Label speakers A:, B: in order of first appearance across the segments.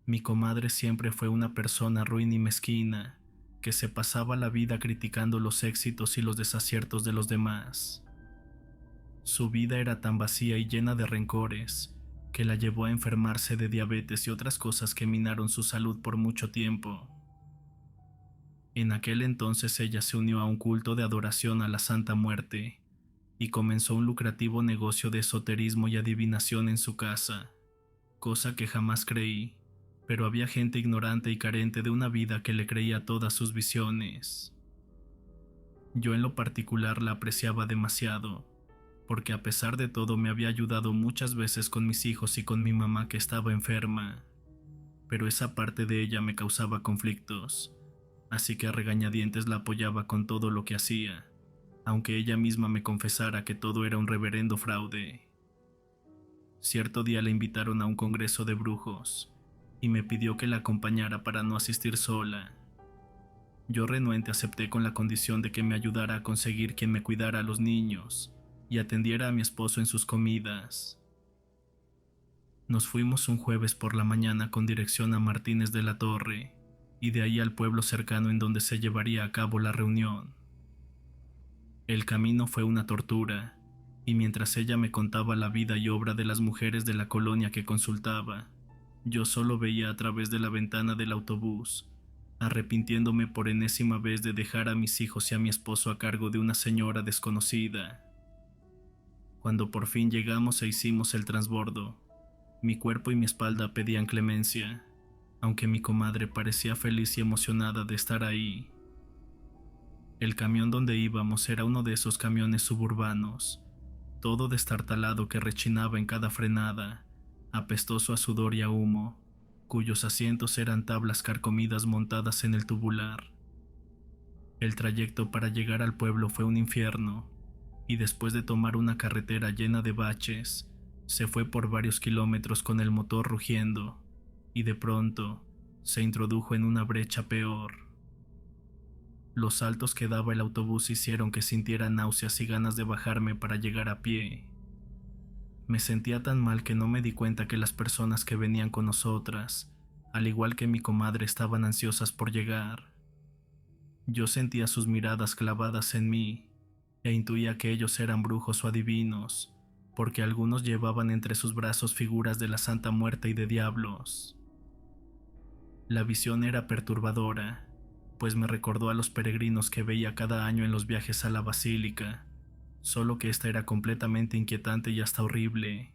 A: Mi comadre siempre fue una persona ruin y mezquina, que se pasaba la vida criticando los éxitos y los desaciertos de los demás. Su vida era tan vacía y llena de rencores, que la llevó a enfermarse de diabetes y otras cosas que minaron su salud por mucho tiempo. En aquel entonces ella se unió a un culto de adoración a la Santa Muerte y comenzó un lucrativo negocio de esoterismo y adivinación en su casa, cosa que jamás creí, pero había gente ignorante y carente de una vida que le creía todas sus visiones. Yo en lo particular la apreciaba demasiado, porque a pesar de todo me había ayudado muchas veces con mis hijos y con mi mamá que estaba enferma, pero esa parte de ella me causaba conflictos, así que a regañadientes la apoyaba con todo lo que hacía, aunque ella misma me confesara que todo era un reverendo fraude. Cierto día la invitaron a un congreso de brujos, y me pidió que la acompañara para no asistir sola. Yo renuente acepté con la condición de que me ayudara a conseguir quien me cuidara a los niños y atendiera a mi esposo en sus comidas. Nos fuimos un jueves por la mañana con dirección a Martínez de la Torre, y de ahí al pueblo cercano en donde se llevaría a cabo la reunión. El camino fue una tortura, y mientras ella me contaba la vida y obra de las mujeres de la colonia que consultaba, yo solo veía a través de la ventana del autobús, arrepintiéndome por enésima vez de dejar a mis hijos y a mi esposo a cargo de una señora desconocida. Cuando por fin llegamos e hicimos el transbordo, mi cuerpo y mi espalda pedían clemencia, aunque mi comadre parecía feliz y emocionada de estar ahí. El camión donde íbamos era uno de esos camiones suburbanos, todo destartalado que rechinaba en cada frenada, apestoso a sudor y a humo, cuyos asientos eran tablas carcomidas montadas en el tubular. El trayecto para llegar al pueblo fue un infierno, y después de tomar una carretera llena de baches, se fue por varios kilómetros con el motor rugiendo, y de pronto se introdujo en una brecha peor. Los saltos que daba el autobús hicieron que sintiera náuseas y ganas de bajarme para llegar a pie. Me sentía tan mal que no me di cuenta que las personas que venían con nosotras, al igual que mi comadre, estaban ansiosas por llegar. Yo sentía sus miradas clavadas en mí, e intuía que ellos eran brujos o adivinos, porque algunos llevaban entre sus brazos figuras de la Santa Muerte y de diablos. La visión era perturbadora, pues me recordó a los peregrinos que veía cada año en los viajes a la basílica, solo que esta era completamente inquietante y hasta horrible.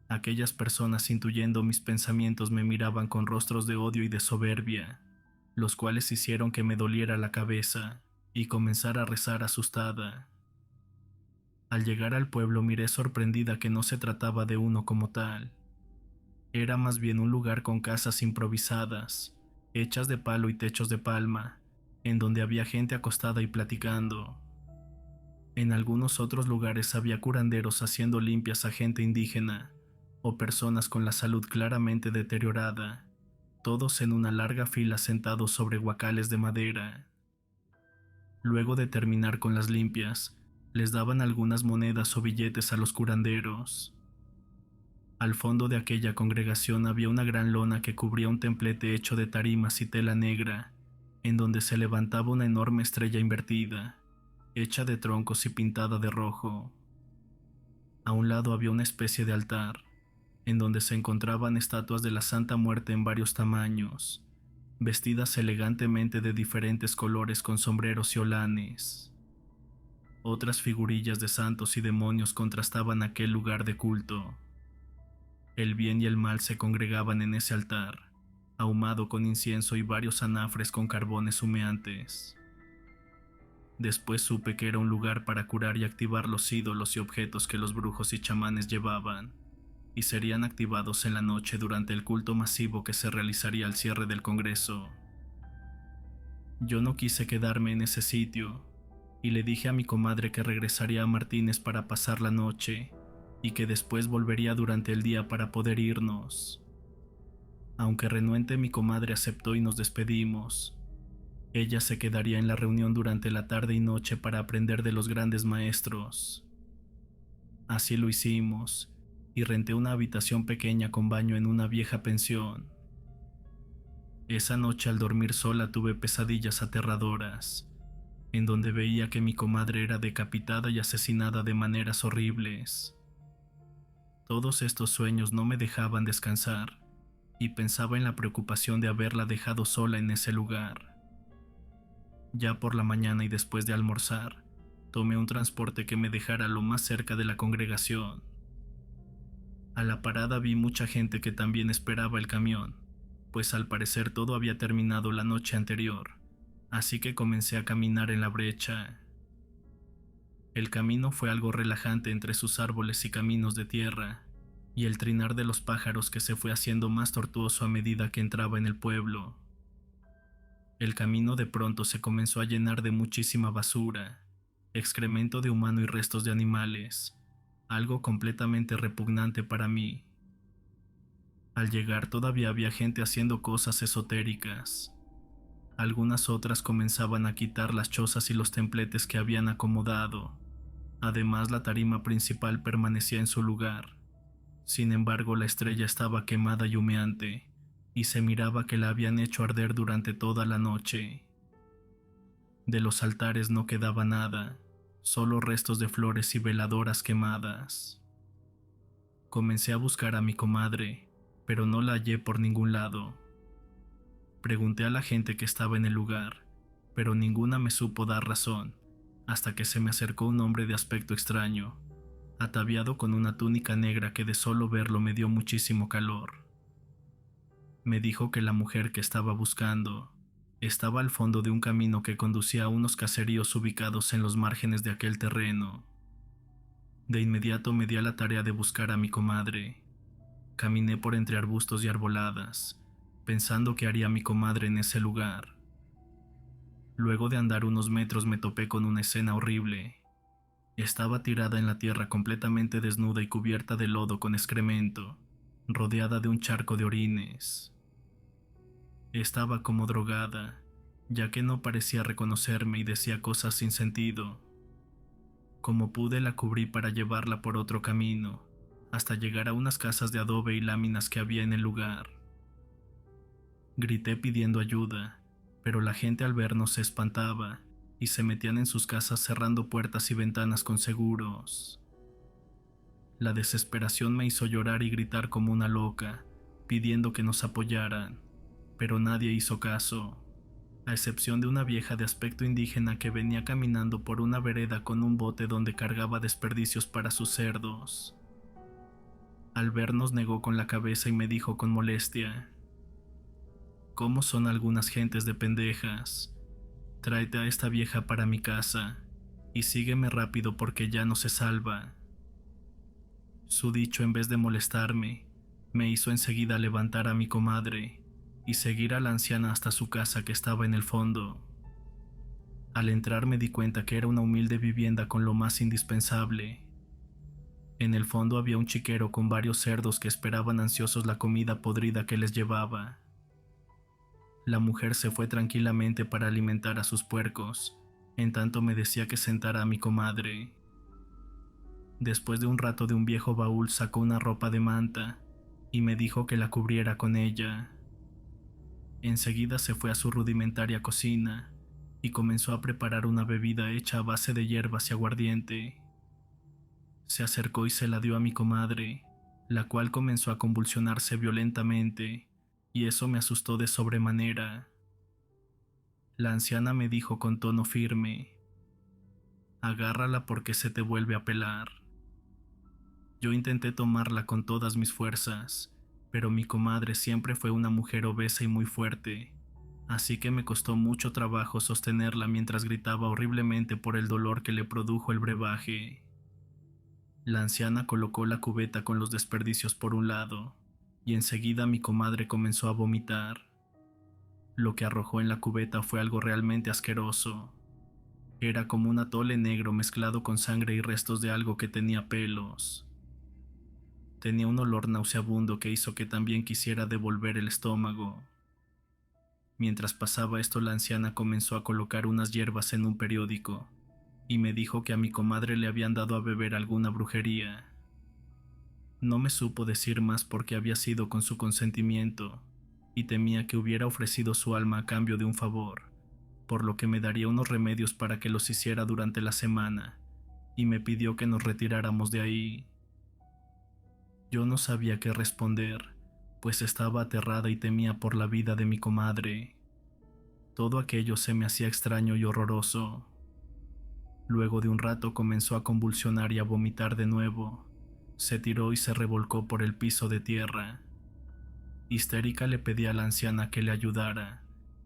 A: Aquellas personas, intuyendo mis pensamientos, me miraban con rostros de odio y de soberbia, los cuales hicieron que me doliera la cabeza y comenzara a rezar asustada. Al llegar al pueblo miré sorprendida que no se trataba de uno como tal. Era más bien un lugar con casas improvisadas, hechas de palo y techos de palma, en donde había gente acostada y platicando. En algunos otros lugares había curanderos haciendo limpias a gente indígena, o personas con la salud claramente deteriorada, todos en una larga fila sentados sobre guacales de madera. Luego de terminar con las limpias, les daban algunas monedas o billetes a los curanderos. Al fondo de aquella congregación había una gran lona que cubría un templete hecho de tarimas y tela negra, en donde se levantaba una enorme estrella invertida, hecha de troncos y pintada de rojo. A un lado había una especie de altar, en donde se encontraban estatuas de la Santa Muerte en varios tamaños, vestidas elegantemente de diferentes colores con sombreros y olanes. Otras figurillas de santos y demonios contrastaban aquel lugar de culto. El bien y el mal se congregaban en ese altar, ahumado con incienso y varios anafres con carbones humeantes. Después supe que era un lugar para curar y activar los ídolos y objetos que los brujos y chamanes llevaban, y serían activados en la noche durante el culto masivo que se realizaría al cierre del Congreso. Yo no quise quedarme en ese sitio, y le dije a mi comadre que regresaría a Martínez para pasar la noche, y que después volvería durante el día para poder irnos. Aunque renuente, mi comadre aceptó y nos despedimos. Ella se quedaría en la reunión durante la tarde y noche para aprender de los grandes maestros. Así lo hicimos, y renté una habitación pequeña con baño en una vieja pensión. Esa noche al dormir sola tuve pesadillas aterradoras, en donde veía que mi comadre era decapitada y asesinada de maneras horribles. Todos estos sueños no me dejaban descansar, y pensaba en la preocupación de haberla dejado sola en ese lugar. Ya por la mañana y después de almorzar, tomé un transporte que me dejara lo más cerca de la congregación. A la parada vi mucha gente que también esperaba el camión, pues al parecer todo había terminado la noche anterior, así que comencé a caminar en la brecha. El camino fue algo relajante entre sus árboles y caminos de tierra, y el trinar de los pájaros que se fue haciendo más tortuoso a medida que entraba en el pueblo. El camino de pronto se comenzó a llenar de muchísima basura, excremento de humano y restos de animales, algo completamente repugnante para mí. Al llegar todavía había gente haciendo cosas esotéricas. Algunas otras comenzaban a quitar las chozas y los templetes que habían acomodado. Además, la tarima principal permanecía en su lugar. Sin embargo, la estrella estaba quemada y humeante, y se miraba que la habían hecho arder durante toda la noche. De los altares no quedaba nada, solo restos de flores y veladoras quemadas. Comencé a buscar a mi comadre, pero no la hallé por ningún lado. Pregunté a la gente que estaba en el lugar, pero ninguna me supo dar razón, hasta que se me acercó un hombre de aspecto extraño, ataviado con una túnica negra que de solo verlo me dio muchísimo calor. Me dijo que la mujer que estaba buscando estaba al fondo de un camino que conducía a unos caseríos ubicados en los márgenes de aquel terreno. De inmediato me di a la tarea de buscar a mi comadre. Caminé por entre arbustos y arboladas, pensando que haría mi comadre en ese lugar. Luego de andar unos metros me topé con una escena horrible. Estaba tirada en la tierra completamente desnuda y cubierta de lodo con excremento, rodeada de un charco de orines. Estaba como drogada, ya que no parecía reconocerme y decía cosas sin sentido. Como pude la cubrí para llevarla por otro camino, hasta llegar a unas casas de adobe y láminas que había en el lugar. Grité pidiendo ayuda, pero la gente al vernos se espantaba y se metían en sus casas cerrando puertas y ventanas con seguros. La desesperación me hizo llorar y gritar como una loca, pidiendo que nos apoyaran, pero nadie hizo caso, a excepción de una vieja de aspecto indígena que venía caminando por una vereda con un bote donde cargaba desperdicios para sus cerdos. Al vernos negó con la cabeza y me dijo con molestia: «¿Cómo son algunas gentes de pendejas? Tráete a esta vieja para mi casa y sígueme rápido porque ya no se salva». Su dicho, en vez de molestarme, me hizo enseguida levantar a mi comadre y seguir a la anciana hasta su casa que estaba en el fondo. Al entrar me di cuenta que era una humilde vivienda con lo más indispensable. En el fondo había un chiquero con varios cerdos que esperaban ansiosos la comida podrida que les llevaba. La mujer se fue tranquilamente para alimentar a sus puercos, en tanto me decía que sentara a mi comadre. Después de un rato de un viejo baúl sacó una ropa de manta y me dijo que la cubriera con ella. Enseguida se fue a su rudimentaria cocina y comenzó a preparar una bebida hecha a base de hierbas y aguardiente. Se acercó y se la dio a mi comadre, la cual comenzó a convulsionarse violentamente, y eso me asustó de sobremanera. La anciana me dijo con tono firme: «Agárrala porque se te vuelve a pelar». Yo intenté tomarla con todas mis fuerzas, pero mi comadre siempre fue una mujer obesa y muy fuerte, así que me costó mucho trabajo sostenerla mientras gritaba horriblemente por el dolor que le produjo el brebaje. La anciana colocó la cubeta con los desperdicios por un lado, y enseguida mi comadre comenzó a vomitar. Lo que arrojó en la cubeta fue algo realmente asqueroso. Era como un atole negro mezclado con sangre y restos de algo que tenía pelos. Tenía un olor nauseabundo que hizo que también quisiera devolver el estómago. Mientras pasaba esto, la anciana comenzó a colocar unas hierbas en un periódico y me dijo que a mi comadre le habían dado a beber alguna brujería. No me supo decir más porque había sido con su consentimiento, y temía que hubiera ofrecido su alma a cambio de un favor, por lo que me daría unos remedios para que los hiciera durante la semana, y me pidió que nos retiráramos de ahí. Yo no sabía qué responder, pues estaba aterrada y temía por la vida de mi comadre. Todo aquello se me hacía extraño y horroroso. Luego de un rato comenzó a convulsionar y a vomitar de nuevo. Se tiró y se revolcó por el piso de tierra. Histérica le pedí a la anciana que le ayudara,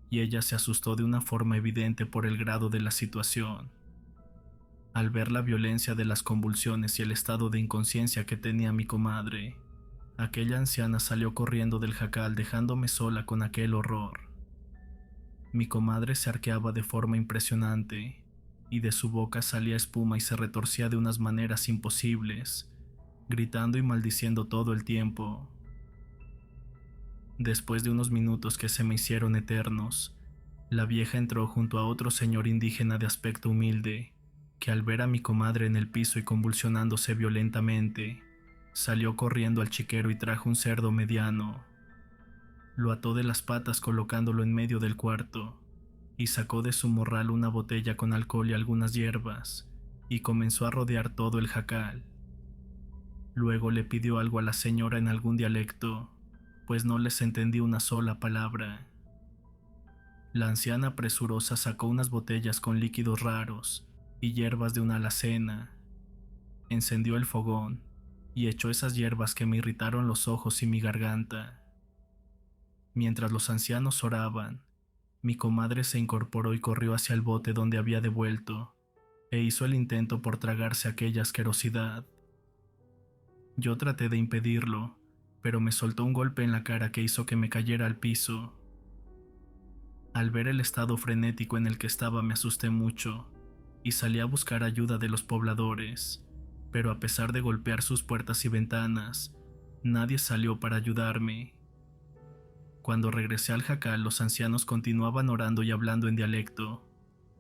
A: y ella se asustó de una forma evidente por el grado de la situación. Al ver la violencia de las convulsiones y el estado de inconsciencia que tenía mi comadre, aquella anciana salió corriendo del jacal dejándome sola con aquel horror. Mi comadre se arqueaba de forma impresionante, y de su boca salía espuma y se retorcía de unas maneras imposibles, gritando y maldiciendo todo el tiempo. Después de unos minutos que se me hicieron eternos, la vieja entró junto a otro señor indígena de aspecto humilde, que al ver a mi comadre en el piso y convulsionándose violentamente, salió corriendo al chiquero y trajo un cerdo mediano. Lo ató de las patas colocándolo en medio del cuarto, y sacó de su morral una botella con alcohol y algunas hierbas, y comenzó a rodear todo el jacal. Luego le pidió algo a la señora en algún dialecto, pues no les entendí una sola palabra. La anciana presurosa sacó unas botellas con líquidos raros y hierbas de una alacena. Encendió el fogón y echó esas hierbas que me irritaron los ojos y mi garganta. Mientras los ancianos oraban, mi comadre se incorporó y corrió hacia el bote donde había devuelto, e hizo el intento por tragarse aquella asquerosidad. Yo traté de impedirlo, pero me soltó un golpe en la cara que hizo que me cayera al piso. Al ver el estado frenético en el que estaba me asusté mucho, y salí a buscar ayuda de los pobladores, pero a pesar de golpear sus puertas y ventanas, nadie salió para ayudarme. Cuando regresé al jacal, los ancianos continuaban orando y hablando en dialecto,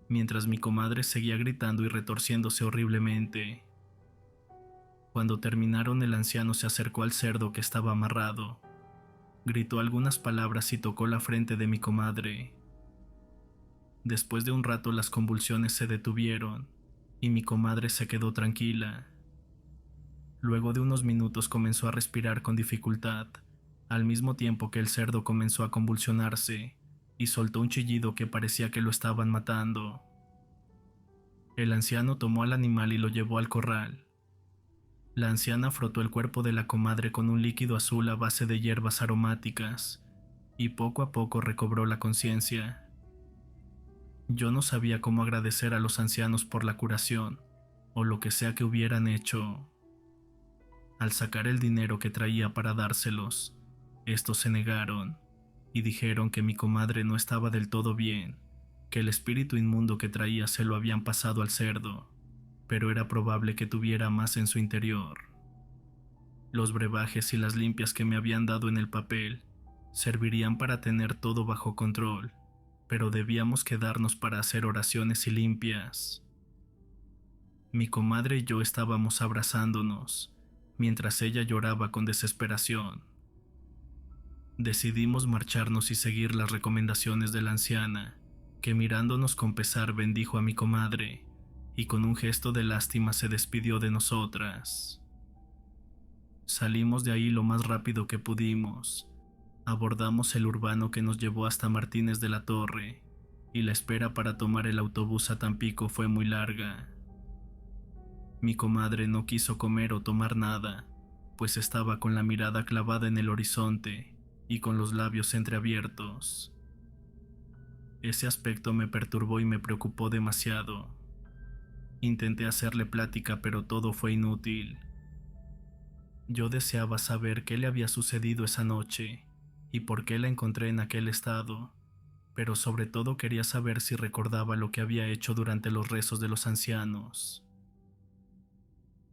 A: mientras mi comadre seguía gritando y retorciéndose horriblemente. Cuando terminaron, el anciano se acercó al cerdo que estaba amarrado, gritó algunas palabras y tocó la frente de mi comadre. Después de un rato las convulsiones se detuvieron y mi comadre se quedó tranquila. Luego de unos minutos comenzó a respirar con dificultad, al mismo tiempo que el cerdo comenzó a convulsionarse y soltó un chillido que parecía que lo estaban matando. El anciano tomó al animal y lo llevó al corral. La anciana frotó el cuerpo de la comadre con un líquido azul a base de hierbas aromáticas y poco a poco recobró la conciencia. Yo no sabía cómo agradecer a los ancianos por la curación o lo que sea que hubieran hecho. Al sacar el dinero que traía para dárselos, estos se negaron y dijeron que mi comadre no estaba del todo bien, que el espíritu inmundo que traía se lo habían pasado al cerdo, pero era probable que tuviera más en su interior. Los brebajes y las limpias que me habían dado en el papel servirían para tener todo bajo control, pero debíamos quedarnos para hacer oraciones y limpias. Mi comadre y yo estábamos abrazándonos, mientras ella lloraba con desesperación. Decidimos marcharnos y seguir las recomendaciones de la anciana, que mirándonos con pesar bendijo a mi comadre, y con un gesto de lástima se despidió de nosotras. Salimos de ahí lo más rápido que pudimos. Abordamos el urbano que nos llevó hasta Martínez de la Torre, y la espera para tomar el autobús a Tampico fue muy larga. Mi comadre no quiso comer o tomar nada, pues estaba con la mirada clavada en el horizonte y con los labios entreabiertos. Ese aspecto me perturbó y me preocupó demasiado. Intenté hacerle plática, pero todo fue inútil. Yo deseaba saber qué le había sucedido esa noche y por qué la encontré en aquel estado, pero sobre todo quería saber si recordaba lo que había hecho durante los rezos de los ancianos.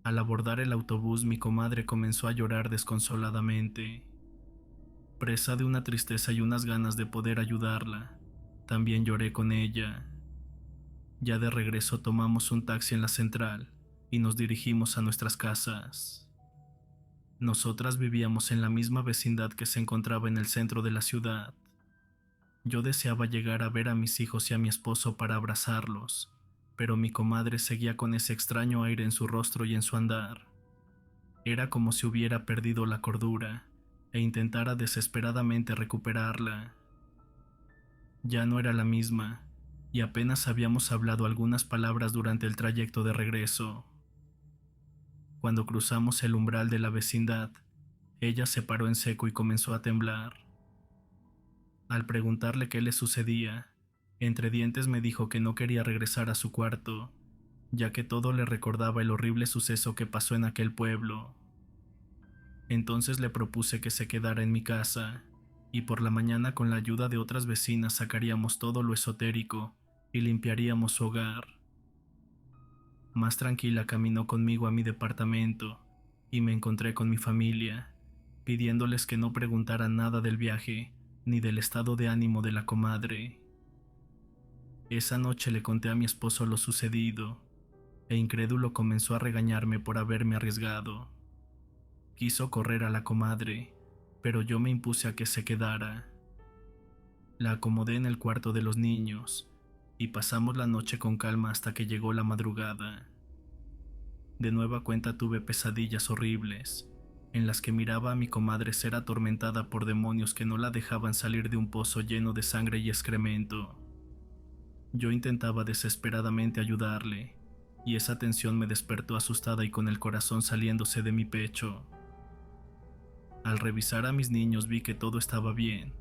A: Al abordar el autobús, mi comadre comenzó a llorar desconsoladamente. Presa de una tristeza y unas ganas de poder ayudarla, también lloré con ella. Ya de regreso tomamos un taxi en la central y nos dirigimos a nuestras casas. Nosotras vivíamos en la misma vecindad que se encontraba en el centro de la ciudad. Yo deseaba llegar a ver a mis hijos y a mi esposo para abrazarlos, pero mi comadre seguía con ese extraño aire en su rostro y en su andar. Era como si hubiera perdido la cordura e intentara desesperadamente recuperarla. Ya no era la misma, y apenas habíamos hablado algunas palabras durante el trayecto de regreso. Cuando cruzamos el umbral de la vecindad, ella se paró en seco y comenzó a temblar. Al preguntarle qué le sucedía, entre dientes me dijo que no quería regresar a su cuarto, ya que todo le recordaba el horrible suceso que pasó en aquel pueblo. Entonces le propuse que se quedara en mi casa, y por la mañana con la ayuda de otras vecinas sacaríamos todo lo esotérico y limpiaríamos su hogar. Más tranquila caminó conmigo a mi departamento y me encontré con mi familia, pidiéndoles que no preguntaran nada del viaje ni del estado de ánimo de la comadre. Esa noche le conté a mi esposo lo sucedido, e incrédulo comenzó a regañarme por haberme arriesgado. Quiso correr a la comadre, pero yo me impuse a que se quedara. La acomodé en el cuarto de los niños y pasamos la noche con calma hasta que llegó la madrugada. De nueva cuenta tuve pesadillas horribles, en las que miraba a mi comadre ser atormentada por demonios que no la dejaban salir de un pozo lleno de sangre y excremento. Yo intentaba desesperadamente ayudarle, y esa tensión me despertó asustada y con el corazón saliéndose de mi pecho. Al revisar a mis niños vi que todo estaba bien.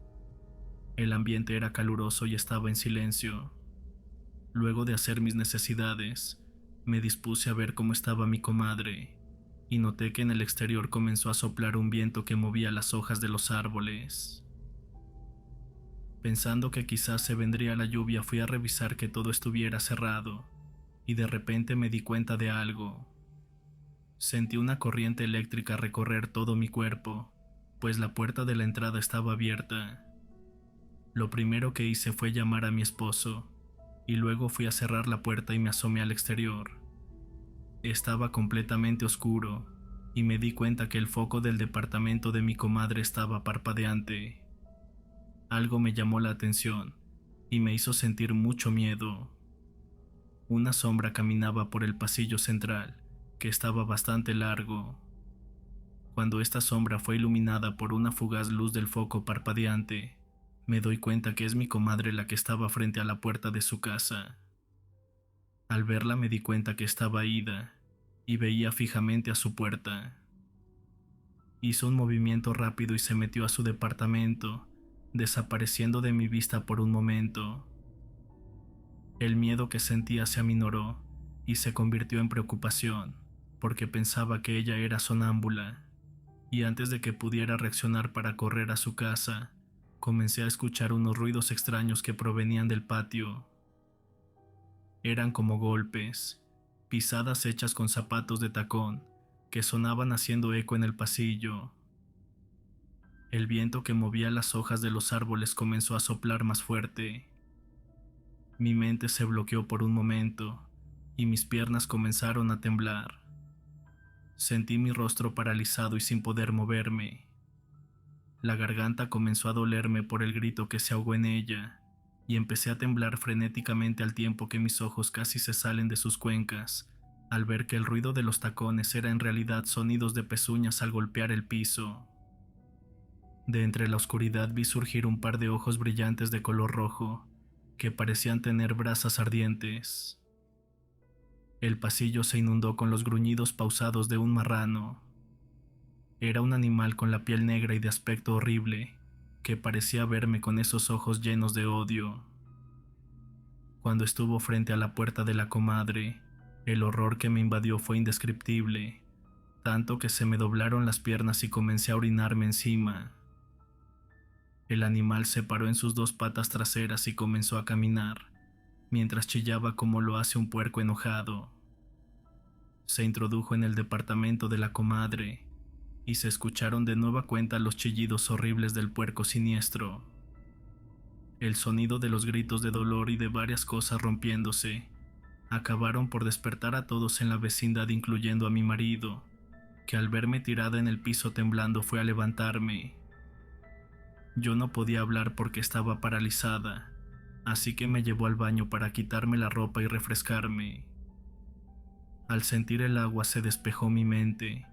A: El ambiente era caluroso y estaba en silencio. Luego de hacer mis necesidades, me dispuse a ver cómo estaba mi comadre, y noté que en el exterior comenzó a soplar un viento que movía las hojas de los árboles. Pensando que quizás se vendría la lluvia, fui a revisar que todo estuviera cerrado, y de repente me di cuenta de algo. Sentí una corriente eléctrica recorrer todo mi cuerpo, pues la puerta de la entrada estaba abierta. Lo primero que hice fue llamar a mi esposo, y luego fui a cerrar la puerta y me asomé al exterior. Estaba completamente oscuro, y me di cuenta que el foco del departamento de mi comadre estaba parpadeante. Algo me llamó la atención, y me hizo sentir mucho miedo. Una sombra caminaba por el pasillo central, que estaba bastante largo. Cuando esta sombra fue iluminada por una fugaz luz del foco parpadeante, me doy cuenta que es mi comadre la que estaba frente a la puerta de su casa. Al verla me di cuenta que estaba ida, y veía fijamente a su puerta. Hizo un movimiento rápido y se metió a su departamento, desapareciendo de mi vista por un momento. El miedo que sentía se aminoró y se convirtió en preocupación, porque pensaba que ella era sonámbula, y antes de que pudiera reaccionar para correr a su casa, comencé a escuchar unos ruidos extraños que provenían del patio. Eran como golpes, pisadas hechas con zapatos de tacón, que sonaban haciendo eco en el pasillo. El viento que movía las hojas de los árboles comenzó a soplar más fuerte. Mi mente se bloqueó por un momento, y mis piernas comenzaron a temblar. Sentí mi rostro paralizado y sin poder moverme. La garganta comenzó a dolerme por el grito que se ahogó en ella, y empecé a temblar frenéticamente al tiempo que mis ojos casi se salen de sus cuencas, al ver que el ruido de los tacones era en realidad sonidos de pezuñas al golpear el piso. De entre la oscuridad vi surgir un par de ojos brillantes de color rojo, que parecían tener brasas ardientes. El pasillo se inundó con los gruñidos pausados de un marrano. Era un animal con la piel negra y de aspecto horrible, que parecía verme con esos ojos llenos de odio. Cuando estuvo frente a la puerta de la comadre, el horror que me invadió fue indescriptible, tanto que se me doblaron las piernas y comencé a orinarme encima. El animal se paró en sus dos patas traseras y comenzó a caminar, mientras chillaba como lo hace un puerco enojado. Se introdujo en el departamento de la comadre, y se escucharon de nueva cuenta los chillidos horribles del puerco siniestro. El sonido de los gritos de dolor y de varias cosas rompiéndose acabaron por despertar a todos en la vecindad, incluyendo a mi marido, que al verme tirada en el piso temblando fue a levantarme. Yo no podía hablar porque estaba paralizada, así que me llevó al baño para quitarme la ropa y refrescarme. Al sentir el agua se despejó mi mente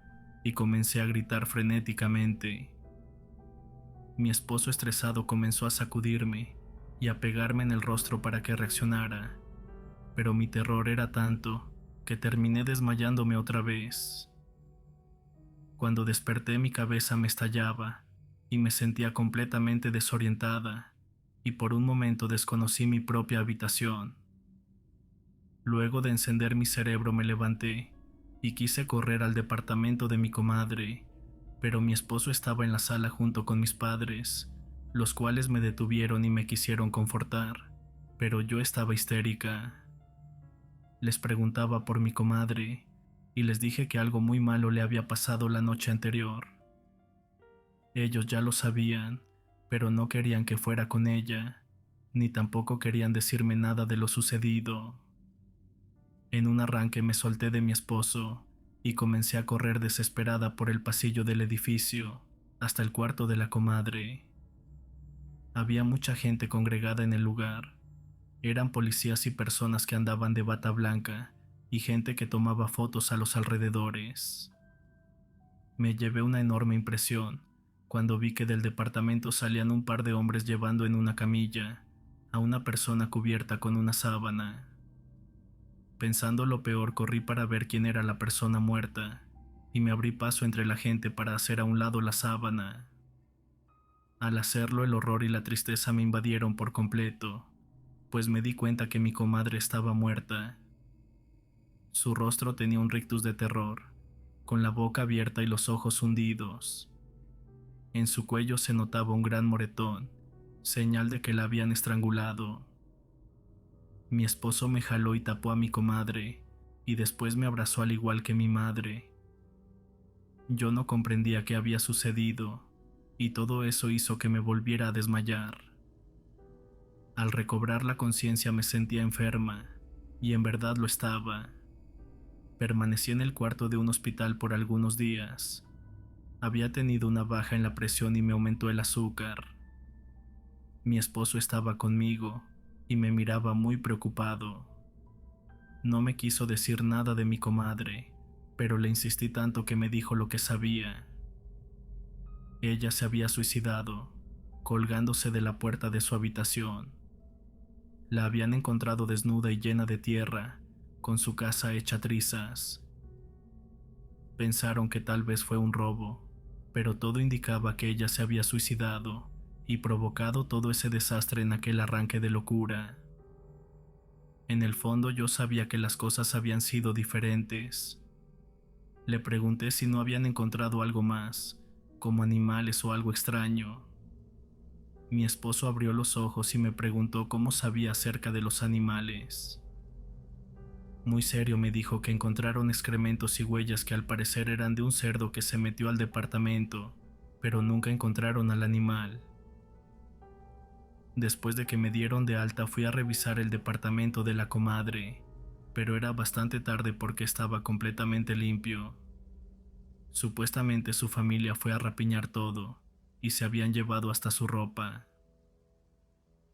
A: y comencé a gritar frenéticamente. Mi esposo estresado comenzó a sacudirme y a pegarme en el rostro para que reaccionara, pero mi terror era tanto que terminé desmayándome otra vez. Cuando desperté mi cabeza me estallaba y me sentía completamente desorientada y por un momento desconocí mi propia habitación. Luego de encender mi cerebro me levanté y quise correr al departamento de mi comadre, pero mi esposo estaba en la sala junto con mis padres, los cuales me detuvieron y me quisieron confortar, pero yo estaba histérica. Les preguntaba por mi comadre y les dije que algo muy malo le había pasado la noche anterior. Ellos ya lo sabían, pero no querían que fuera con ella, ni tampoco querían decirme nada de lo sucedido. En un arranque me solté de mi esposo y comencé a correr desesperada por el pasillo del edificio hasta el cuarto de la comadre. Había mucha gente congregada en el lugar. Eran policías y personas que andaban de bata blanca y gente que tomaba fotos a los alrededores. Me llevé una enorme impresión cuando vi que del departamento salían un par de hombres llevando en una camilla a una persona cubierta con una sábana. Pensando lo peor, corrí para ver quién era la persona muerta y me abrí paso entre la gente para hacer a un lado la sábana. Al hacerlo, el horror y la tristeza me invadieron por completo, pues me di cuenta que mi comadre estaba muerta. Su rostro tenía un rictus de terror, con la boca abierta y los ojos hundidos. En su cuello se notaba un gran moretón, señal de que la habían estrangulado. Mi esposo me jaló y tapó a mi comadre, y después me abrazó al igual que mi madre. Yo no comprendía qué había sucedido, y todo eso hizo que me volviera a desmayar. Al recobrar la conciencia me sentía enferma, y en verdad lo estaba. Permanecí en el cuarto de un hospital por algunos días. Había tenido una baja en la presión y me aumentó el azúcar. Mi esposo estaba conmigo y me miraba muy preocupado. No me quiso decir nada de mi comadre, pero le insistí tanto que me dijo lo que sabía. Ella se había suicidado, colgándose de la puerta de su habitación. La habían encontrado desnuda y llena de tierra, con su casa hecha trizas. Pensaron que tal vez fue un robo, pero todo indicaba que ella se había suicidado y provocado todo ese desastre en aquel arranque de locura. En el fondo yo sabía que las cosas habían sido diferentes. Le pregunté si no habían encontrado algo más, como animales o algo extraño. Mi esposo abrió los ojos y me preguntó cómo sabía acerca de los animales. Muy serio me dijo que encontraron excrementos y huellas que al parecer eran de un cerdo que se metió al departamento, pero nunca encontraron al animal. Después de que me dieron de alta fui a revisar el departamento de la comadre, pero era bastante tarde porque estaba completamente limpio. Supuestamente su familia fue a rapiñar todo y se habían llevado hasta su ropa.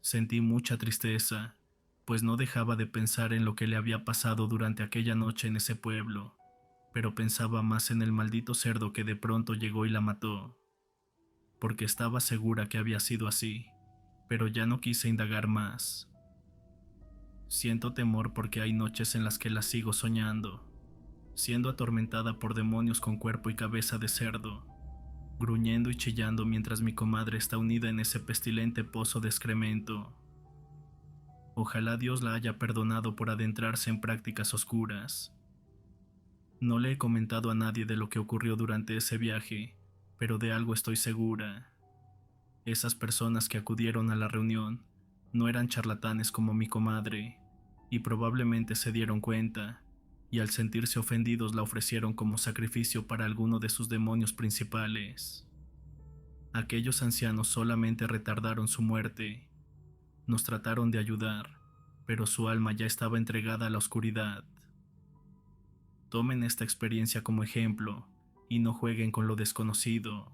A: Sentí mucha tristeza, pues no dejaba de pensar en lo que le había pasado durante aquella noche en ese pueblo, pero pensaba más en el maldito cerdo que de pronto llegó y la mató, porque estaba segura que había sido así, pero ya no quise indagar más. Siento temor porque hay noches en las que la sigo soñando, siendo atormentada por demonios con cuerpo y cabeza de cerdo, gruñendo y chillando mientras mi comadre está unida en ese pestilente pozo de excremento. Ojalá Dios la haya perdonado por adentrarse en prácticas oscuras. No le he comentado a nadie de lo que ocurrió durante ese viaje, pero de algo estoy segura. Esas personas que acudieron a la reunión no eran charlatanes como mi comadre, y probablemente se dieron cuenta, y al sentirse ofendidos la ofrecieron como sacrificio para alguno de sus demonios principales. Aquellos ancianos solamente retardaron su muerte. Nos trataron de ayudar, pero su alma ya estaba entregada a la oscuridad. Tomen esta experiencia como ejemplo y no jueguen con lo desconocido.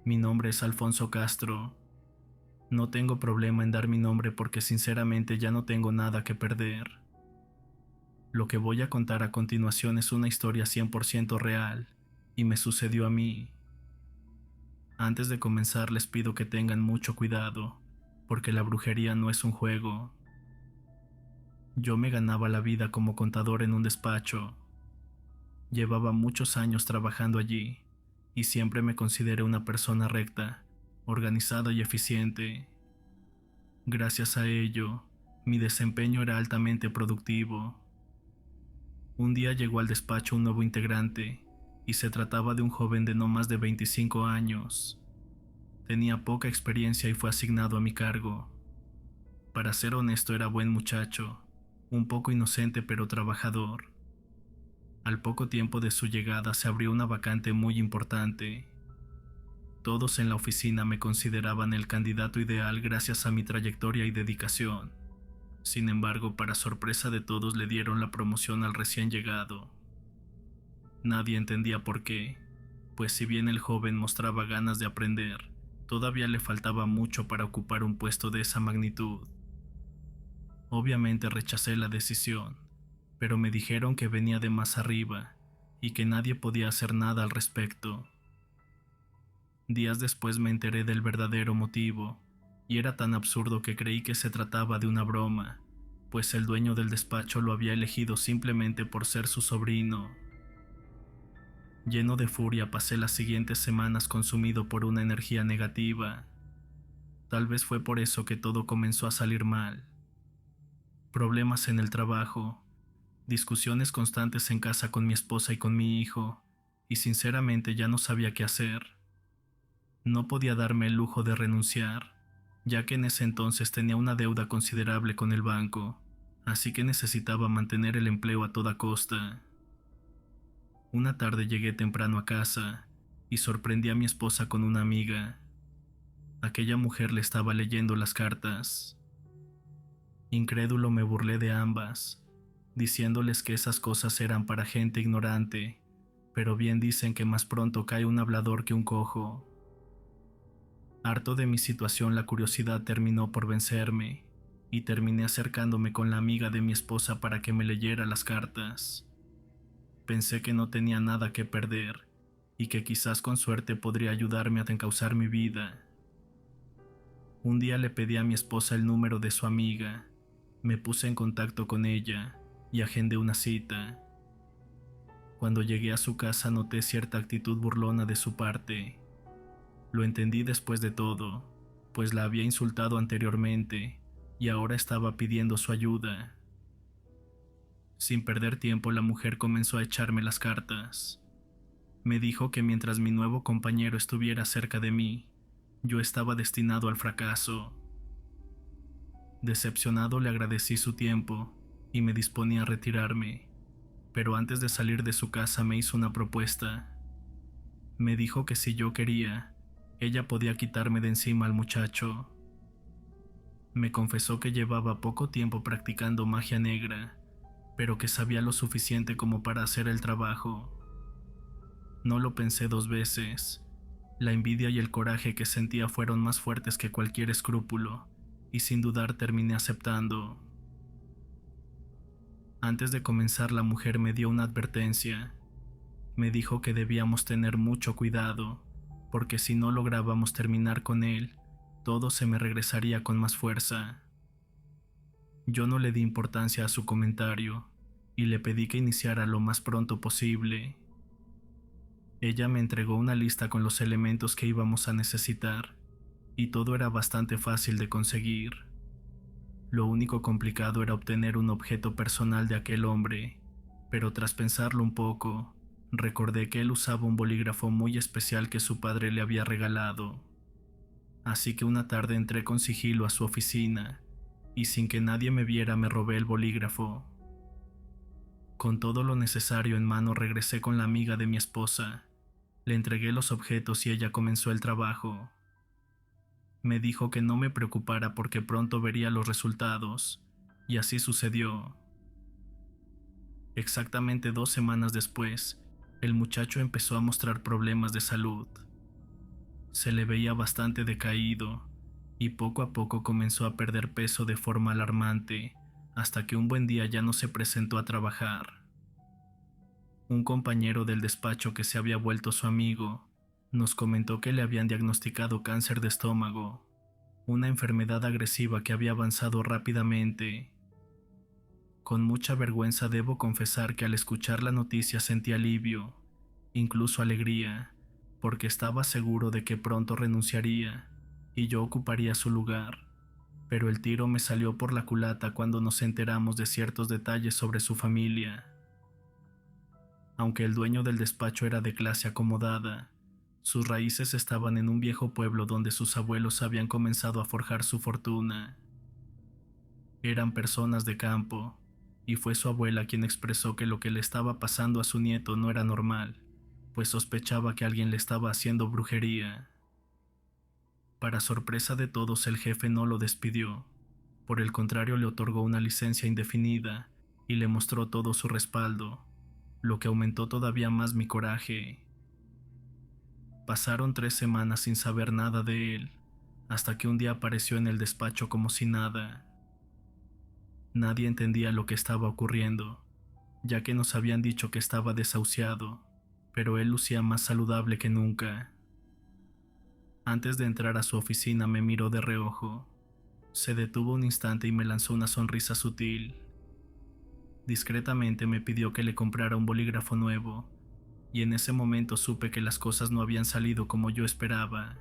A: Mi nombre es Alfonso Castro. No tengo problema en dar mi nombre porque sinceramente ya no tengo nada que perder. Lo que voy a contar a continuación es una historia 100% real y me sucedió a mí. Antes de comenzar les pido que tengan mucho cuidado, porque la brujería no es un juego. Yo me ganaba la vida como contador en un despacho. Llevaba muchos años trabajando allí y siempre me consideré una persona recta, organizada y eficiente. Gracias a ello, mi desempeño era altamente productivo. Un día llegó al despacho un nuevo integrante y se trataba de un joven de no más de 25 años. Tenía poca experiencia y fue asignado a mi cargo. Para ser honesto, era buen muchacho, un poco inocente pero trabajador. Al poco tiempo de su llegada se abrió una vacante muy importante. Todos en la oficina me consideraban el candidato ideal gracias a mi trayectoria y dedicación. Sin embargo, para sorpresa de todos, le dieron la promoción al recién llegado. Nadie entendía por qué, pues si bien el joven mostraba ganas de aprender, todavía le faltaba mucho para ocupar un puesto de esa magnitud. Obviamente rechacé la decisión, pero me dijeron que venía de más arriba y que nadie podía hacer nada al respecto. Días después me enteré del verdadero motivo, y era tan absurdo que creí que se trataba de una broma, pues el dueño del despacho lo había elegido simplemente por ser su sobrino. Lleno de furia pasé las siguientes semanas consumido por una energía negativa. Tal vez fue por eso que todo comenzó a salir mal. Problemas en el trabajo, discusiones constantes en casa con mi esposa y con mi hijo, y sinceramente ya no sabía qué hacer. No podía darme el lujo de renunciar, ya que en ese entonces tenía una deuda considerable con el banco, así que necesitaba mantener el empleo a toda costa. Una tarde llegué temprano a casa y sorprendí a mi esposa con una amiga. Aquella mujer le estaba leyendo las cartas. Incrédulo me burlé de ambas, diciéndoles que esas cosas eran para gente ignorante, pero bien dicen que más pronto cae un hablador que un cojo. Harto de mi situación, la curiosidad terminó por vencerme, y terminé acercándome con la amiga de mi esposa para que me leyera las cartas. Pensé que no tenía nada que perder, y que quizás con suerte podría ayudarme a encauzar mi vida. Un día le pedí a mi esposa el número de su amiga, me puse en contacto con ella, y agendé una cita. Cuando llegué a su casa noté cierta actitud burlona de su parte. Lo entendí después de todo, pues la había insultado anteriormente y ahora estaba pidiendo su ayuda. Sin perder tiempo, la mujer comenzó a echarme las cartas. Me dijo que mientras mi nuevo compañero estuviera cerca de mí, yo estaba destinado al fracaso. Decepcionado, le agradecí su tiempo y me disponía a retirarme, pero antes de salir de su casa me hizo una propuesta. Me dijo que si yo quería, ella podía quitarme de encima al muchacho. Me confesó que llevaba poco tiempo practicando magia negra, pero que sabía lo suficiente como para hacer el trabajo. No lo pensé dos veces. La envidia y el coraje que sentía fueron más fuertes que cualquier escrúpulo, y sin dudar terminé aceptando. Antes de comenzar, la mujer me dio una advertencia. Me dijo que debíamos tener mucho cuidado, porque si no lográbamos terminar con él, todo se me regresaría con más fuerza. Yo no le di importancia a su comentario y le pedí que iniciara lo más pronto posible. Ella me entregó una lista con los elementos que íbamos a necesitar, y todo era bastante fácil de conseguir. Lo único complicado era obtener un objeto personal de aquel hombre, pero tras pensarlo un poco, recordé que él usaba un bolígrafo muy especial que su padre le había regalado. Así que una tarde entré con sigilo a su oficina, y sin que nadie me viera me robé el bolígrafo. Con todo lo necesario en mano regresé con la amiga de mi esposa. Le entregué los objetos y ella comenzó el trabajo. Me dijo que no me preocupara porque pronto vería los resultados, y así sucedió. Exactamente 2 semanas después, el muchacho empezó a mostrar problemas de salud. Se le veía bastante decaído, y poco a poco comenzó a perder peso de forma alarmante, hasta que un buen día ya no se presentó a trabajar. Un compañero del despacho que se había vuelto su amigo, nos comentó que le habían diagnosticado cáncer de estómago, una enfermedad agresiva que había avanzado rápidamente. Con mucha vergüenza debo confesar que al escuchar la noticia sentí alivio, incluso alegría, porque estaba seguro de que pronto renunciaría y yo ocuparía su lugar. Pero el tiro me salió por la culata cuando nos enteramos de ciertos detalles sobre su familia. Aunque el dueño del despacho era de clase acomodada, sus raíces estaban en un viejo pueblo donde sus abuelos habían comenzado a forjar su fortuna. Eran personas de campo, y fue su abuela quien expresó que lo que le estaba pasando a su nieto no era normal, pues sospechaba que alguien le estaba haciendo brujería. Para sorpresa de todos, el jefe no lo despidió. Por el contrario, le otorgó una licencia indefinida y le mostró todo su respaldo, lo que aumentó todavía más mi coraje. Pasaron 3 semanas sin saber nada de él, hasta que un día apareció en el despacho como si nada. Nadie entendía lo que estaba ocurriendo, ya que nos habían dicho que estaba desahuciado, pero él lucía más saludable que nunca. Antes de entrar a su oficina me miró de reojo. Se detuvo un instante y me lanzó una sonrisa sutil. Discretamente me pidió que le comprara un bolígrafo nuevo, y en ese momento supe que las cosas no habían salido como yo esperaba.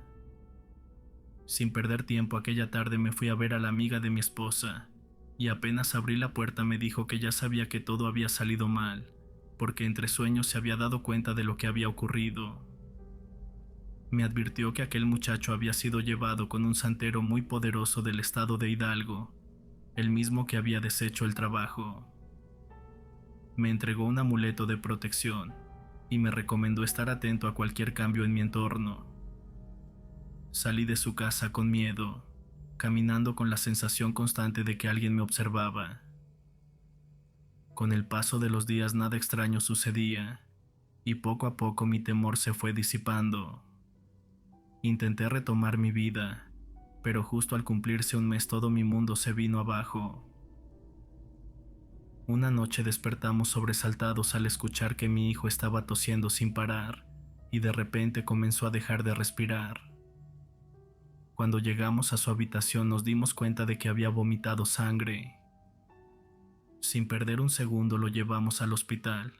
A: Sin perder tiempo, aquella tarde me fui a ver a la amiga de mi esposa, y apenas abrí la puerta me dijo que ya sabía que todo había salido mal, porque entre sueños se había dado cuenta de lo que había ocurrido. Me advirtió que aquel muchacho había sido llevado con un santero muy poderoso del estado de Hidalgo, el mismo que había deshecho el trabajo. Me entregó un amuleto de protección y me recomendó estar atento a cualquier cambio en mi entorno. Salí de su casa con miedo, caminando con la sensación constante de que alguien me observaba. Con el paso de los días nada extraño sucedía, y poco a poco mi temor se fue disipando. Intenté retomar mi vida, pero justo al cumplirse un mes todo mi mundo se vino abajo. Una noche despertamos sobresaltados al escuchar que mi hijo estaba tosiendo sin parar, y de repente comenzó a dejar de respirar. Cuando llegamos a su habitación nos dimos cuenta de que había vomitado sangre. Sin perder un segundo lo llevamos al hospital,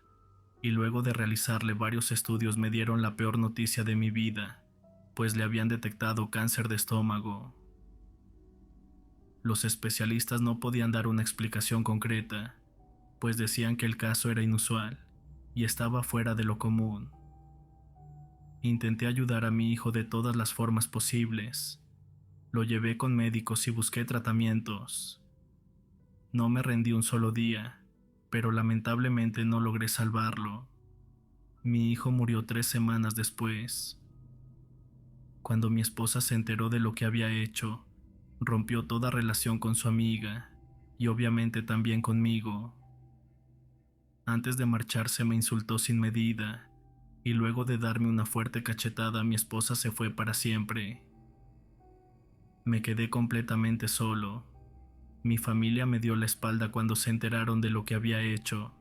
A: y luego de realizarle varios estudios me dieron la peor noticia de mi vida, pues le habían detectado cáncer de estómago. Los especialistas no podían dar una explicación concreta, pues decían que el caso era inusual y estaba fuera de lo común. Intenté ayudar a mi hijo de todas las formas posibles. Lo llevé con médicos y busqué tratamientos. No me rendí un solo día, pero lamentablemente no logré salvarlo. Mi hijo murió 3 semanas después. Cuando mi esposa se enteró de lo que había hecho, rompió toda relación con su amiga y obviamente también conmigo. Antes de marcharse me insultó sin medida, y luego de darme una fuerte cachetada mi esposa se fue para siempre. Me quedé completamente solo. Mi familia me dio la espalda cuando se enteraron de lo que había hecho.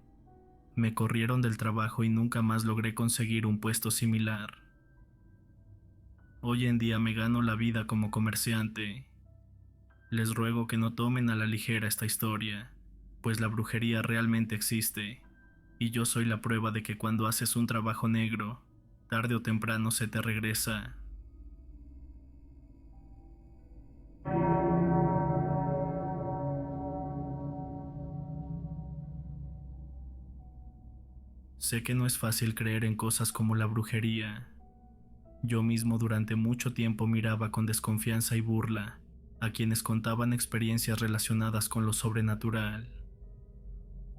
A: Me corrieron del trabajo y nunca más logré conseguir un puesto similar. Hoy en día me gano la vida como comerciante. Les ruego que no tomen a la ligera esta historia, pues la brujería realmente existe, y yo soy la prueba de que cuando haces un trabajo negro, tarde o temprano se te regresa. Sé que no es fácil creer en cosas como la brujería. Yo mismo durante mucho tiempo miraba con desconfianza y burla a quienes contaban experiencias relacionadas con lo sobrenatural.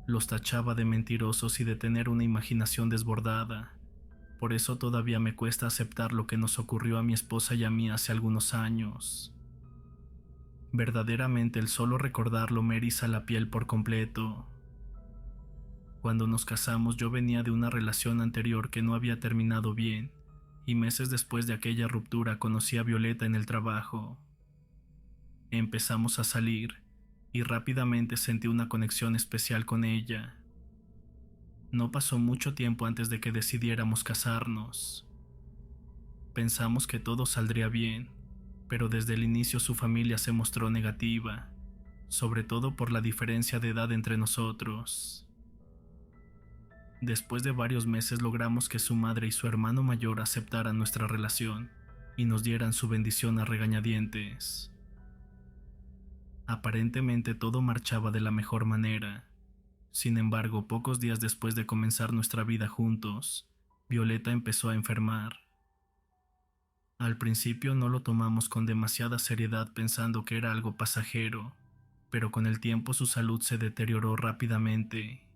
A: Los tachaba de mentirosos y de tener una imaginación desbordada. Por eso todavía me cuesta aceptar lo que nos ocurrió a mi esposa y a mí hace algunos años. Verdaderamente el solo recordarlo me eriza la piel por completo. Cuando nos casamos yo venía de una relación anterior que no había terminado bien, y meses después de aquella ruptura conocí a Violeta en el trabajo. Empezamos a salir, y rápidamente sentí una conexión especial con ella. No pasó mucho tiempo antes de que decidiéramos casarnos. Pensamos que todo saldría bien, pero desde el inicio su familia se mostró negativa, sobre todo por la diferencia de edad entre nosotros. Después de varios meses logramos que su madre y su hermano mayor aceptaran nuestra relación y nos dieran su bendición a regañadientes. Aparentemente todo marchaba de la mejor manera. Sin embargo, pocos días después de comenzar nuestra vida juntos, Violeta empezó a enfermar. Al principio no lo tomamos con demasiada seriedad pensando que era algo pasajero, pero con el tiempo su salud se deterioró rápidamente.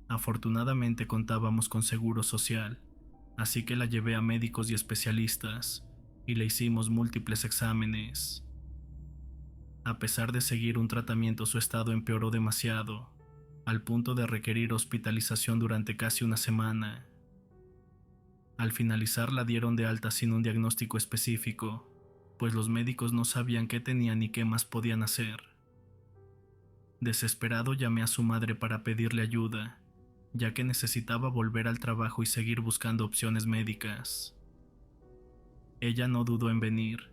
A: Afortunadamente contábamos con seguro social, así que la llevé a médicos y especialistas y le hicimos múltiples exámenes. A pesar de seguir un tratamiento, su estado empeoró demasiado, al punto de requerir hospitalización durante casi una semana. Al finalizar la dieron de alta sin un diagnóstico específico, pues los médicos no sabían qué tenía ni qué más podían hacer. Desesperado llamé a su madre para pedirle ayuda, ya que necesitaba volver al trabajo y seguir buscando opciones médicas. Ella no dudó en venir,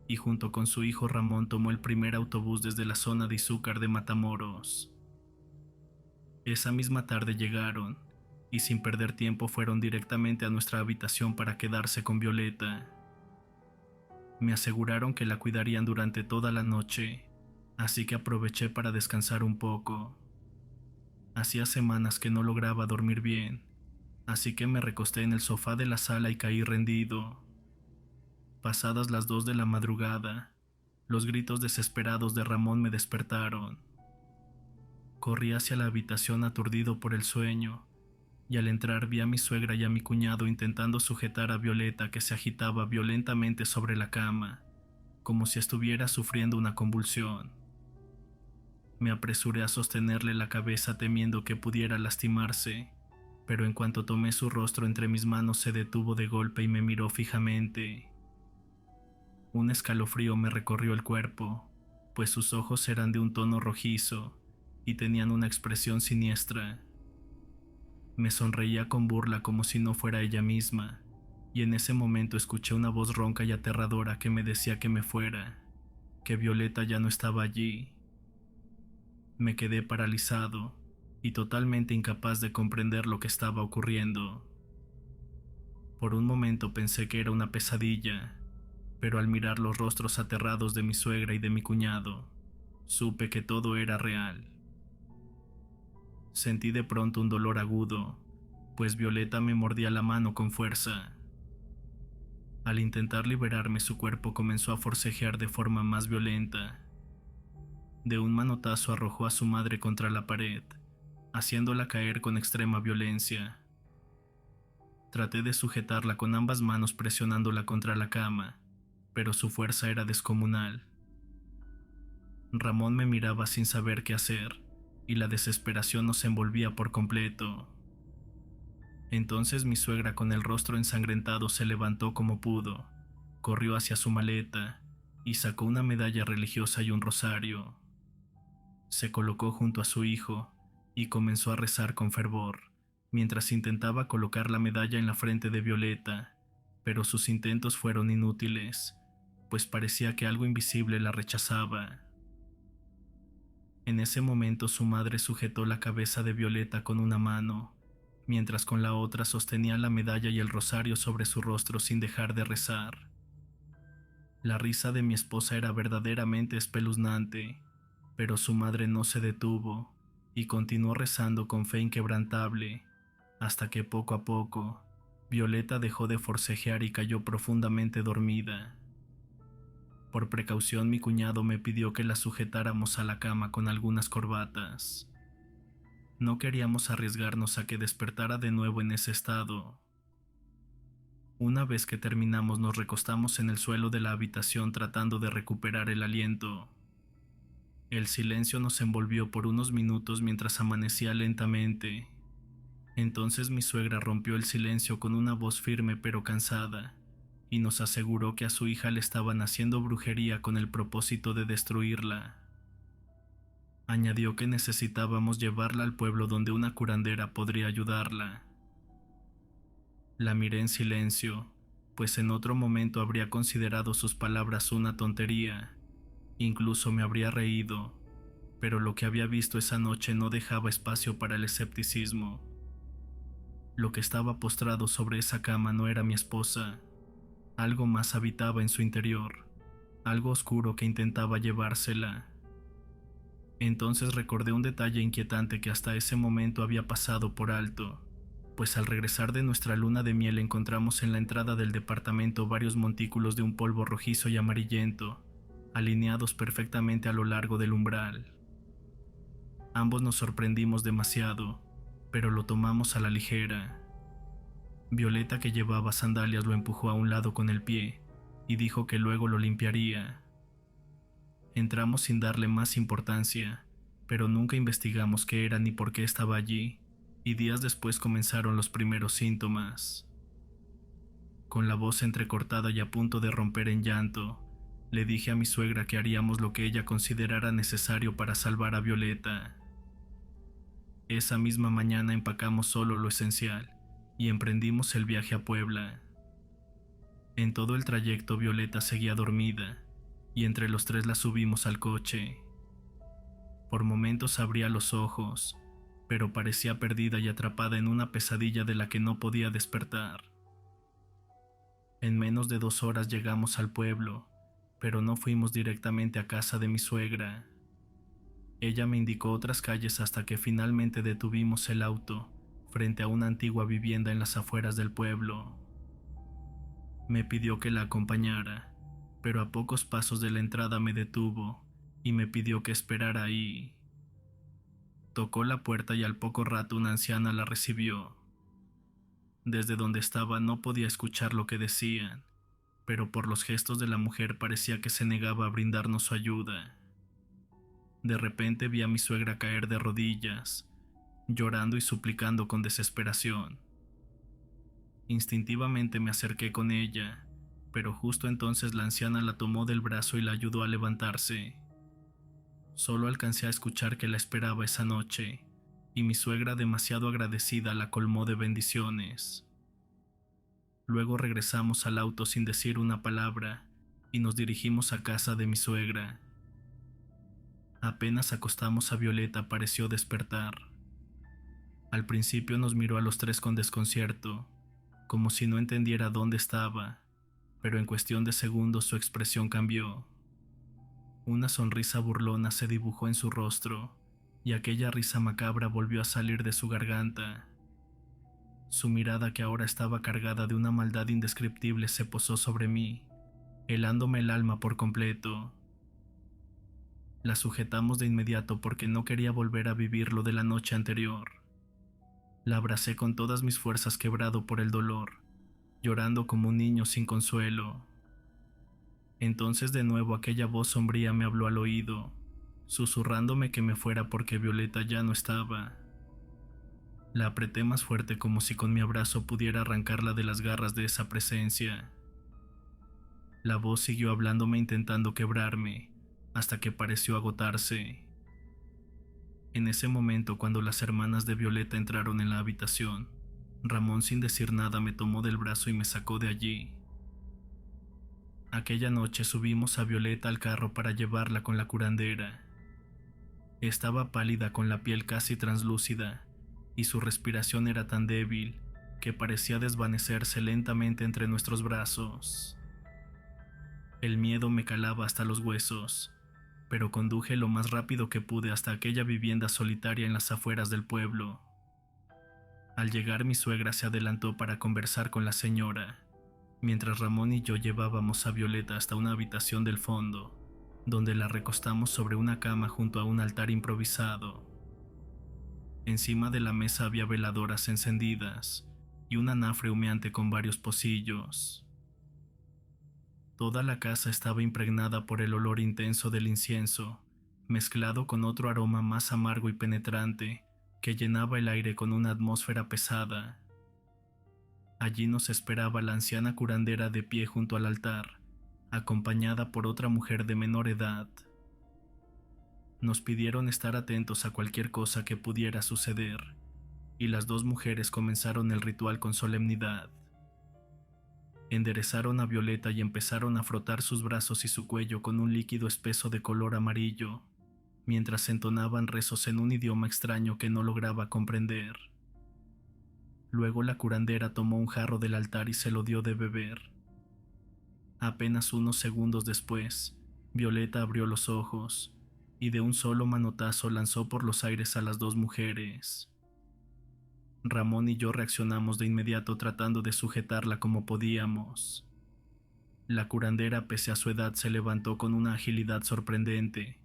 A: y junto con su hijo Ramón tomó el primer autobús desde la zona de Izúcar de Matamoros. Esa misma tarde llegaron, y sin perder tiempo fueron directamente a nuestra habitación para quedarse con Violeta. Me aseguraron que la cuidarían durante toda la noche, así que aproveché para descansar un poco. Hacía semanas que no lograba dormir bien, así que me recosté en el sofá de la sala y caí rendido. Pasadas las 2 de la madrugada, los gritos desesperados de Ramón me despertaron. Corrí hacia la habitación aturdido por el sueño, y al entrar vi a mi suegra y a mi cuñado intentando sujetar a Violeta, que se agitaba violentamente sobre la cama, como si estuviera sufriendo una convulsión. Me apresuré a sostenerle la cabeza temiendo que pudiera lastimarse, pero en cuanto tomé su rostro entre mis manos se detuvo de golpe y me miró fijamente. Un escalofrío me recorrió el cuerpo, pues sus ojos eran de un tono rojizo y tenían una expresión siniestra. Me sonreía con burla como si no fuera ella misma, y en ese momento escuché una voz ronca y aterradora que me decía que me fuera, que Violeta ya no estaba allí. Me quedé paralizado y totalmente incapaz de comprender lo que estaba ocurriendo. Por un momento pensé que era una pesadilla, pero al mirar los rostros aterrados de mi suegra y de mi cuñado, supe que todo era real. Sentí de pronto un dolor agudo, pues Violeta me mordía la mano con fuerza. Al intentar liberarme, su cuerpo comenzó a forcejear de forma más violenta. De un manotazo arrojó a su madre contra la pared, haciéndola caer con extrema violencia. Traté de sujetarla con ambas manos presionándola contra la cama, pero su fuerza era descomunal. Ramón me miraba sin saber qué hacer, y la desesperación nos envolvía por completo. Entonces mi suegra, con el rostro ensangrentado, se levantó como pudo, corrió hacia su maleta y sacó una medalla religiosa y un rosario. Se colocó junto a su hijo y comenzó a rezar con fervor, mientras intentaba colocar la medalla en la frente de Violeta, pero sus intentos fueron inútiles, pues parecía que algo invisible la rechazaba. En ese momento su madre sujetó la cabeza de Violeta con una mano, mientras con la otra sostenía la medalla y el rosario sobre su rostro sin dejar de rezar. La risa de mi esposa era verdaderamente espeluznante, pero su madre no se detuvo y continuó rezando con fe inquebrantable, hasta que poco a poco Violeta dejó de forcejear y cayó profundamente dormida. Por precaución, mi cuñado me pidió que la sujetáramos a la cama con algunas corbatas. No queríamos arriesgarnos a que despertara de nuevo en ese estado. Una vez que terminamos nos recostamos en el suelo de la habitación tratando de recuperar el aliento. El silencio nos envolvió por unos minutos mientras amanecía lentamente. Entonces mi suegra rompió el silencio con una voz firme pero cansada, y nos aseguró que a su hija le estaban haciendo brujería con el propósito de destruirla. Añadió que necesitábamos llevarla al pueblo donde una curandera podría ayudarla. La miré en silencio, pues en otro momento habría considerado sus palabras una tontería, incluso me habría reído, pero lo que había visto esa noche no dejaba espacio para el escepticismo. Lo que estaba postrado sobre esa cama no era mi esposa. Algo más habitaba en su interior, algo oscuro que intentaba llevársela. Entonces recordé un detalle inquietante que hasta ese momento había pasado por alto, pues al regresar de nuestra luna de miel encontramos en la entrada del departamento varios montículos de un polvo rojizo y amarillento, alineados perfectamente a lo largo del umbral. Ambos nos sorprendimos demasiado, pero lo tomamos a la ligera. Violeta, que llevaba sandalias, lo empujó a un lado con el pie y dijo que luego lo limpiaría. Entramos sin darle más importancia, pero nunca investigamos qué era ni por qué estaba allí, y días después comenzaron los primeros síntomas. Con la voz entrecortada y a punto de romper en llanto, le dije a mi suegra que haríamos lo que ella considerara necesario para salvar a Violeta. Esa misma mañana empacamos solo lo esencial y emprendimos el viaje a Puebla. En todo el trayecto Violeta seguía dormida, y entre los tres la subimos al coche. Por momentos abría los ojos, pero parecía perdida y atrapada en una pesadilla de la que no podía despertar. En menos de 2 horas llegamos al pueblo, pero no fuimos directamente a casa de mi suegra. Ella me indicó otras calles hasta que finalmente detuvimos el auto frente a una antigua vivienda en las afueras del pueblo. Me pidió que la acompañara, pero a pocos pasos de la entrada me detuvo y me pidió que esperara ahí. Tocó la puerta y al poco rato una anciana la recibió. Desde donde estaba no podía escuchar lo que decían, pero por los gestos de la mujer parecía que se negaba a brindarnos su ayuda. De repente vi a mi suegra caer de rodillas, llorando y suplicando con desesperación. Instintivamente me acerqué con ella, pero justo entonces la anciana la tomó del brazo y la ayudó a levantarse. Solo alcancé a escuchar que la esperaba esa noche, y mi suegra, demasiado agradecida, la colmó de bendiciones. Luego regresamos al auto sin decir una palabra y nos dirigimos a casa de mi suegra. Apenas acostamos a Violeta pareció despertar. Al principio nos miró a los tres con desconcierto, como si no entendiera dónde estaba, pero en cuestión de segundos su expresión cambió. Una sonrisa burlona se dibujó en su rostro, y aquella risa macabra volvió a salir de su garganta. Su mirada, que ahora estaba cargada de una maldad indescriptible, se posó sobre mí, helándome el alma por completo. La sujetamos de inmediato porque no quería volver a vivir lo de la noche anterior. La abracé con todas mis fuerzas, quebrado por el dolor, llorando como un niño sin consuelo. Entonces de nuevo aquella voz sombría me habló al oído, susurrándome que me fuera porque Violeta ya no estaba. La apreté más fuerte, como si con mi abrazo pudiera arrancarla de las garras de esa presencia. La voz siguió hablándome intentando quebrarme, hasta que pareció agotarse. En ese momento, cuando las hermanas de Violeta entraron en la habitación, Ramón, sin decir nada, me tomó del brazo y me sacó de allí. Aquella noche subimos a Violeta al carro para llevarla con la curandera. Estaba pálida, con la piel casi translúcida, y su respiración era tan débil que parecía desvanecerse lentamente entre nuestros brazos. El miedo me calaba hasta los huesos, pero conduje lo más rápido que pude hasta aquella vivienda solitaria en las afueras del pueblo. Al llegar, mi suegra se adelantó para conversar con la señora, mientras Ramón y yo llevábamos a Violeta hasta una habitación del fondo, donde la recostamos sobre una cama junto a un altar improvisado. Encima de la mesa había veladoras encendidas y un anafre humeante con varios pocillos. Toda la casa estaba impregnada por el olor intenso del incienso, mezclado con otro aroma más amargo y penetrante que llenaba el aire con una atmósfera pesada. Allí nos esperaba la anciana curandera de pie junto al altar, acompañada por otra mujer de menor edad. Nos pidieron estar atentos a cualquier cosa que pudiera suceder, y las dos mujeres comenzaron el ritual con solemnidad. Enderezaron a Violeta y empezaron a frotar sus brazos y su cuello con un líquido espeso de color amarillo, mientras entonaban rezos en un idioma extraño que no lograba comprender. Luego la curandera tomó un jarro del altar y se lo dio de beber. Apenas unos segundos después, Violeta abrió los ojos y de un solo manotazo lanzó por los aires a las dos mujeres. Ramón y yo reaccionamos de inmediato tratando de sujetarla como podíamos. La curandera, pese a su edad, se levantó con una agilidad sorprendente,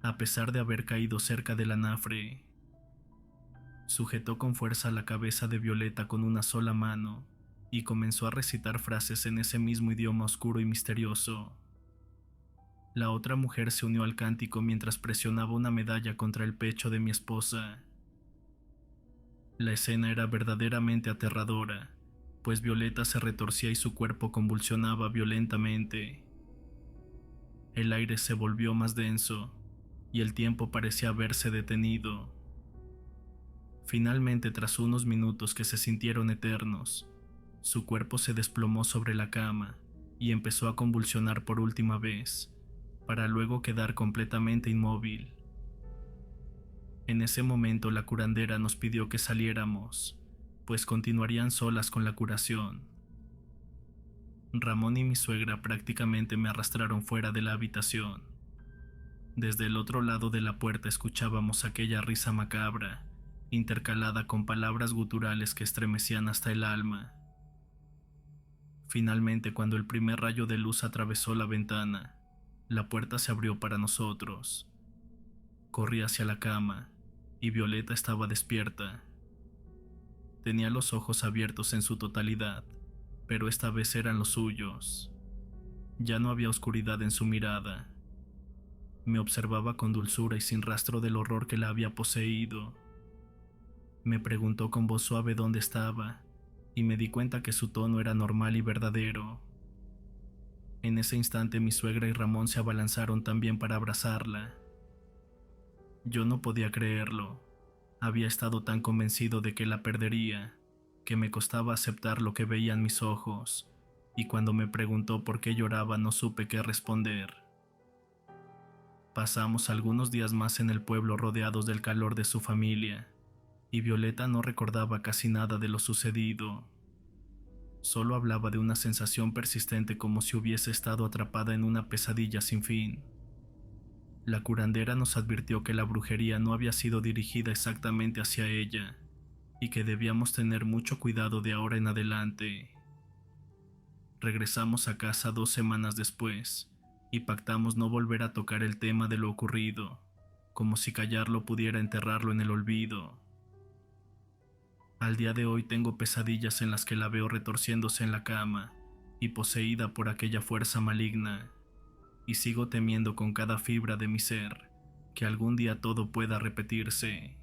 A: a pesar de haber caído cerca del anafre. Sujetó con fuerza la cabeza de Violeta con una sola mano y comenzó a recitar frases en ese mismo idioma oscuro y misterioso. La otra mujer se unió al cántico mientras presionaba una medalla contra el pecho de mi esposa. La escena era verdaderamente aterradora, pues Violeta se retorcía y su cuerpo convulsionaba violentamente. El aire se volvió más denso y el tiempo parecía haberse detenido. Finalmente, tras unos minutos que se sintieron eternos, su cuerpo se desplomó sobre la cama y empezó a convulsionar por última vez, para luego quedar completamente inmóvil. En ese momento la curandera nos pidió que saliéramos, pues continuarían solas con la curación. Ramón y mi suegra prácticamente me arrastraron fuera de la habitación. Desde el otro lado de la puerta escuchábamos aquella risa macabra, intercalada con palabras guturales que estremecían hasta el alma. Finalmente, cuando el primer rayo de luz atravesó la ventana, la puerta se abrió para nosotros. Corrí hacia la cama y Violeta estaba despierta. Tenía los ojos abiertos en su totalidad, pero esta vez eran los suyos. Ya no había oscuridad en su mirada. Me observaba con dulzura y sin rastro del horror que la había poseído. Me preguntó con voz suave dónde estaba, y me di cuenta que su tono era normal y verdadero. En ese instante mi suegra y Ramón se abalanzaron también para abrazarla. Yo no podía creerlo. Había estado tan convencido de que la perdería, que me costaba aceptar lo que veía en mis ojos, y cuando me preguntó por qué lloraba no supe qué responder. Pasamos algunos días más en el pueblo rodeados del calor de su familia, y Violeta no recordaba casi nada de lo sucedido. Solo hablaba de una sensación persistente como si hubiese estado atrapada en una pesadilla sin fin. La curandera nos advirtió que la brujería no había sido dirigida exactamente hacia ella, y que debíamos tener mucho cuidado de ahora en adelante. Regresamos a casa 2 semanas después, y pactamos no volver a tocar el tema de lo ocurrido, como si callarlo pudiera enterrarlo en el olvido. Al día de hoy tengo pesadillas en las que la veo retorciéndose en la cama y poseída por aquella fuerza maligna, y sigo temiendo con cada fibra de mi ser que algún día todo pueda repetirse.